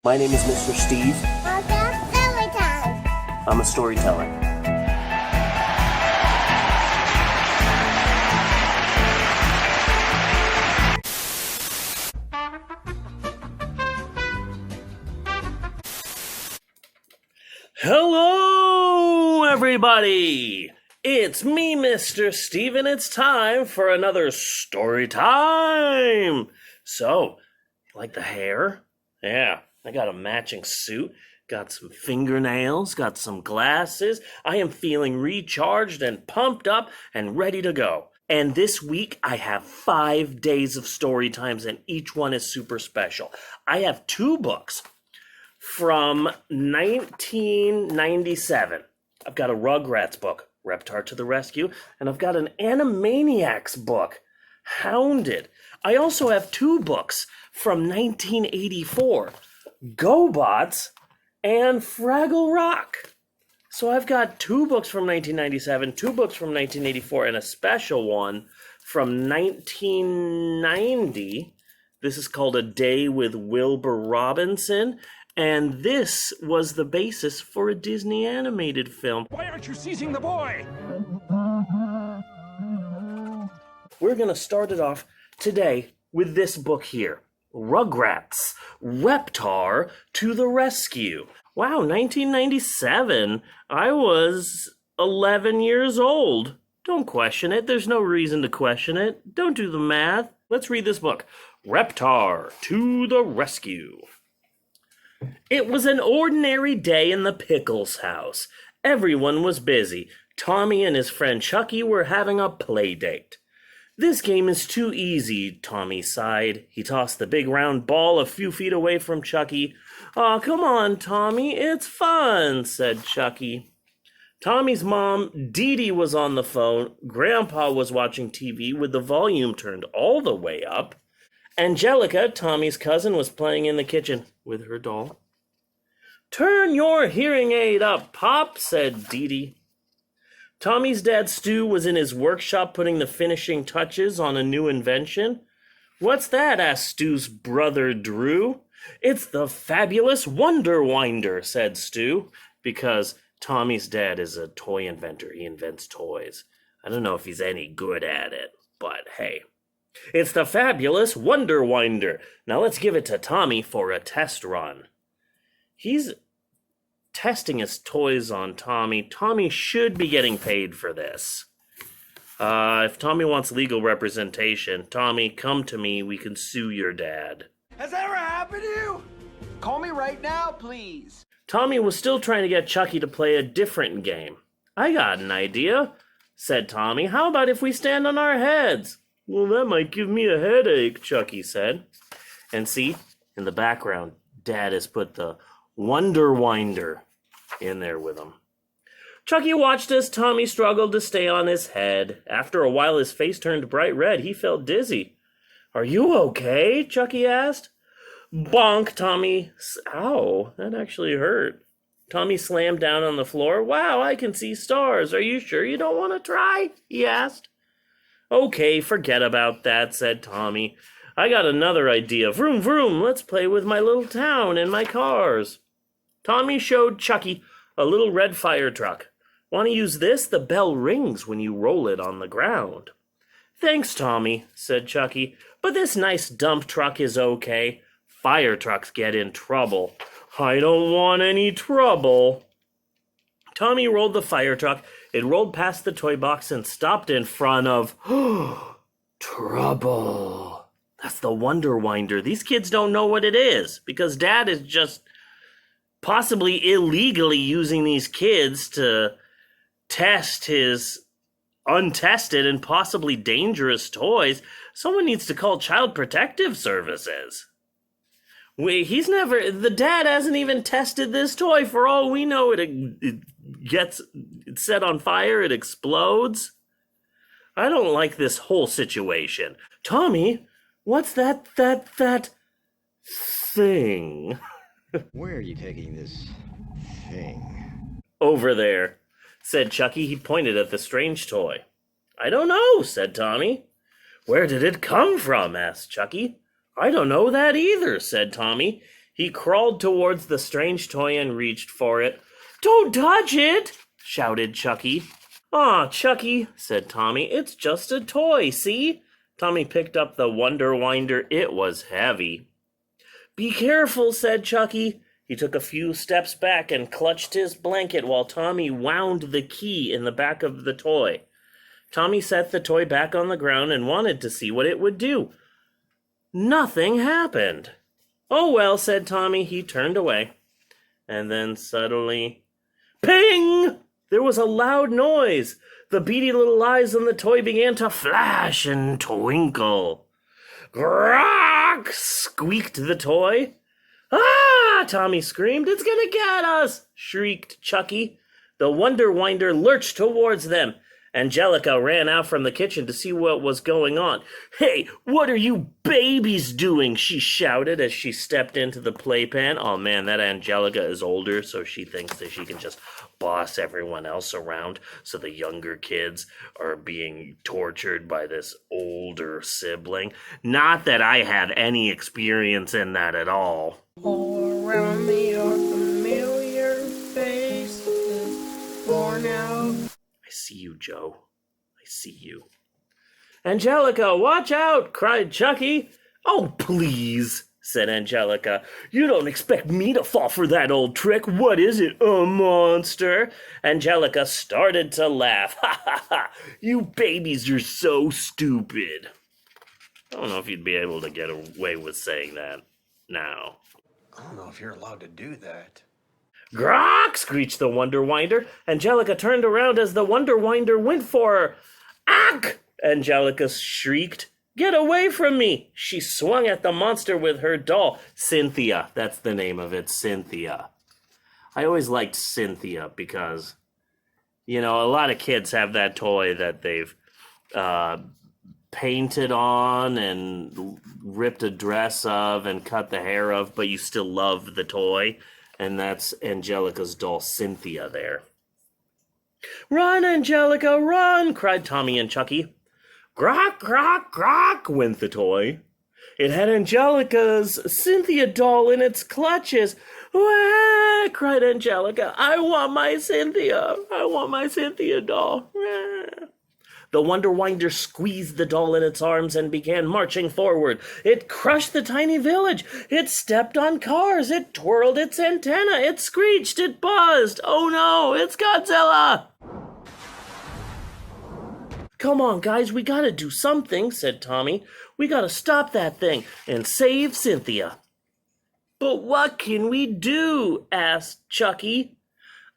My name is Mr. Steve. Welcome storytime. I'm a storyteller. Hello, everybody! It's me, Mr. Steve, and it's time for another story time! So, like the hair? Yeah, I got a matching suit, got some fingernails, got some glasses. I am feeling recharged and pumped up and ready to go. And this week, I have 5 days of story times, and each one is super special. I have 2 books from 1997. I've got a Rugrats book, Reptar to the Rescue, and I've got an Animaniacs book, Hounded. I also have 2 books from 1984, GoBots and Fraggle Rock. So I've got 2 books from 1997, 2 books from 1984, and a special one from 1990. This is called A Day with Wilbur Robinson. And this was the basis for a Disney animated film. Why aren't you seizing the boy? We're going to start it off today with this book here. Rugrats, Reptar to the Rescue. Wow, 1997. I was 11 years old. Don't question it. There's no reason to question it. Don't do the math. Let's read this book. Reptar to the Rescue. It was an ordinary day in the Pickles house. Everyone was busy. Tommy and his friend Chucky were having a play date. This game is too easy, Tommy sighed. He tossed the big round ball a few feet away from Chucky. Aw, come on, Tommy, it's fun, said Chucky. Tommy's mom, Dee Dee, was on the phone. Grandpa was watching TV with the volume turned all the way up. Angelica, Tommy's cousin, was playing in the kitchen with her doll. Turn your hearing aid up, Pop, said Dee Dee. Tommy's dad, Stu, was in his workshop putting the finishing touches on a new invention. What's that? Asked Stu's brother, Drew. It's the fabulous Wonder Winder, said Stu, because Tommy's dad is a toy inventor. He invents toys. I don't know if he's any good at it, but hey. It's the fabulous Wonder Winder. Now let's give it to Tommy for a test run. He's testing his toys on Tommy. Tommy should be getting paid for this. If Tommy wants legal representation, Tommy, come to me. We can sue your dad. Has that ever happened to you? Call me right now, please. Tommy was still trying to get Chucky to play a different game. I got an idea, said Tommy. How about if we stand on our heads? Well, that might give me a headache, Chucky said. And see, in the background, Dad has put the Wonder Winder in there with him. Chucky watched as Tommy struggled to stay on his head. After a while, his face turned bright red. He felt dizzy. Are you okay? Chucky asked. Bonk, Tommy. Ow, that actually hurt. Tommy slammed down on the floor. Wow, I can see stars. Are you sure you don't want to try? He asked. Okay, forget about that, said Tommy. I got another idea. Vroom, vroom, let's play with my little town and my cars. Tommy showed Chucky a little red fire truck. Want to use this? The bell rings when you roll it on the ground. Thanks, Tommy, said Chucky, but this nice dump truck is okay. Fire trucks get in trouble. I don't want any trouble. Tommy rolled the fire truck. It rolled past the toy box and stopped in front of... Trouble. That's the Wonder Winder. These kids don't know what it is because Dad is just possibly illegally using these kids to test his untested and possibly dangerous toys. Someone needs to call Child Protective Services. The dad hasn't even tested this toy. For all we know, it gets set on fire, it explodes. I don't like this whole situation. Tommy, what's that thing? Where are you taking this thing? Over there, said Chucky. He pointed at the strange toy. I don't know, said Tommy. Where did it come from? Asked Chucky. I don't know that either, said Tommy. He crawled towards the strange toy and reached for it. "Don't touch it!" shouted Chucky. "Aw, Chucky," said Tommy, "it's just a toy, see?" Tommy picked up the Wonder Winder. It was heavy. "Be careful," said Chucky. He took a few steps back and clutched his blanket while Tommy wound the key in the back of the toy. Tommy set the toy back on the ground and wanted to see what it would do. Nothing happened. "Oh well," said Tommy. He turned away. And then suddenly, ping! There was a loud noise. The beady little eyes on the toy began to flash and twinkle. "Grok!" squeaked the toy. "Ah!" Tommy screamed. "It's gonna get us!" shrieked Chucky. The Wonder Winder lurched towards them. Angelica ran out from the kitchen to see what was going on. "Hey, what are you babies doing?" she shouted as she stepped into the playpen. Oh man, that Angelica is older, so she thinks that she can just boss everyone else around. So the younger kids are being tortured by this older sibling. Not that I have any experience in that at all. All around me are familiar faces, worn out. I see you, Joe. I see you. "Angelica, watch out!" cried Chucky. "Oh, please," said Angelica. "You don't expect me to fall for that old trick. What is it, a monster?" Angelica started to laugh. "Ha ha ha! You babies are so stupid." I don't know if you'd be able to get away with saying that now. I don't know if you're allowed to do that. "Grok!" screeched the Wonder Winder. Angelica turned around as the Wonder Winder went for her. "Ack!" Angelica shrieked. "Get away from me!" She swung at the monster with her doll. Cynthia, that's the name of it, Cynthia. I always liked Cynthia because, you know, a lot of kids have that toy that they've painted on and ripped a dress of and cut the hair of, but you still love the toy. And that's Angelica's doll, Cynthia, there. "Run, Angelica, run!" cried Tommy and Chucky. "Grok, grok, grok!" went the toy. It had Angelica's Cynthia doll in its clutches. "Wah!" cried Angelica. "I want my Cynthia! I want my Cynthia doll!" Wah. The Wonder Winder squeezed the doll in its arms and began marching forward. It crushed the tiny village. It stepped on cars. It twirled its antenna. It screeched. It buzzed. "Oh no, it's Godzilla!" "Come on, guys, we gotta do something," said Tommy. "We gotta stop that thing and save Cynthia." "But what can we do?" asked Chucky.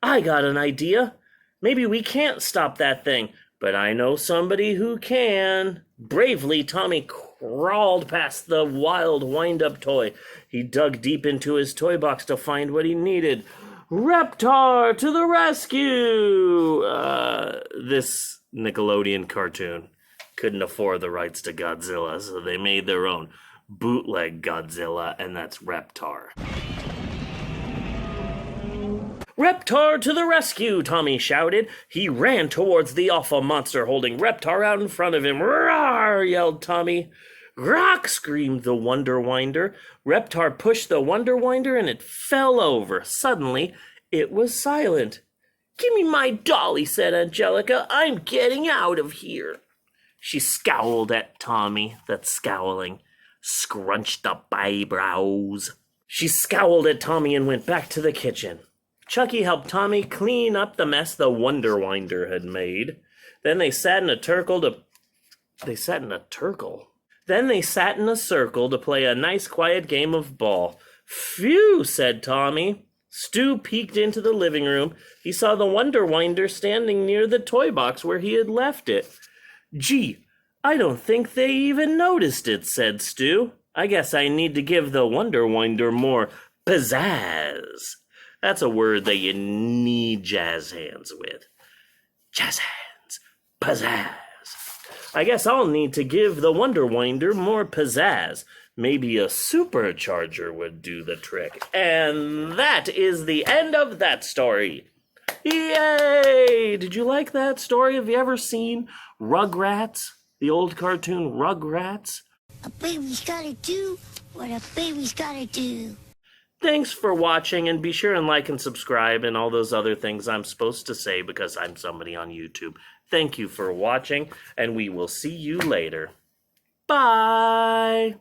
"I got an idea. Maybe we can't stop that thing, but I know somebody who can." Bravely, Tommy crawled past the wild wind-up toy. He dug deep into his toy box to find what he needed. Reptar to the rescue! This Nickelodeon cartoon couldn't afford the rights to Godzilla, so they made their own bootleg Godzilla, and that's Reptar. "Reptar to the rescue!" Tommy shouted. He ran towards the awful monster, holding Reptar out in front of him. "Roar!" yelled Tommy. "Grok!" screamed the Wonder Winder. Reptar pushed the Wonder Winder and it fell over. Suddenly, it was silent. "Give me my dolly," said Angelica. "I'm getting out of here." She scowled at Tommy, that scowling, scrunched up eyebrows. She scowled at Tommy and went back to the kitchen. Chucky helped Tommy clean up the mess the Wonder Winder had made. Then they sat in a circle to play a nice quiet game of ball. "Phew," said Tommy. Stu peeked into the living room. He saw the Wonder Winder standing near the toy box where he had left it. "Gee, I don't think they even noticed it," said Stu. "I guess I need to give the Wonder Winder more pizzazz." That's a word that you need jazz hands with. Jazz hands. Pizzazz. I guess I'll need to give the Wonder Winder more pizzazz. Maybe a supercharger would do the trick. And that is the end of that story. Yay! Did you like that story? Have you ever seen Rugrats? The old cartoon Rugrats? A baby's gotta do what a baby's gotta do. Thanks for watching, and be sure and like and subscribe and all those other things I'm supposed to say because I'm somebody on YouTube. Thank you for watching, and we will see you later. Bye!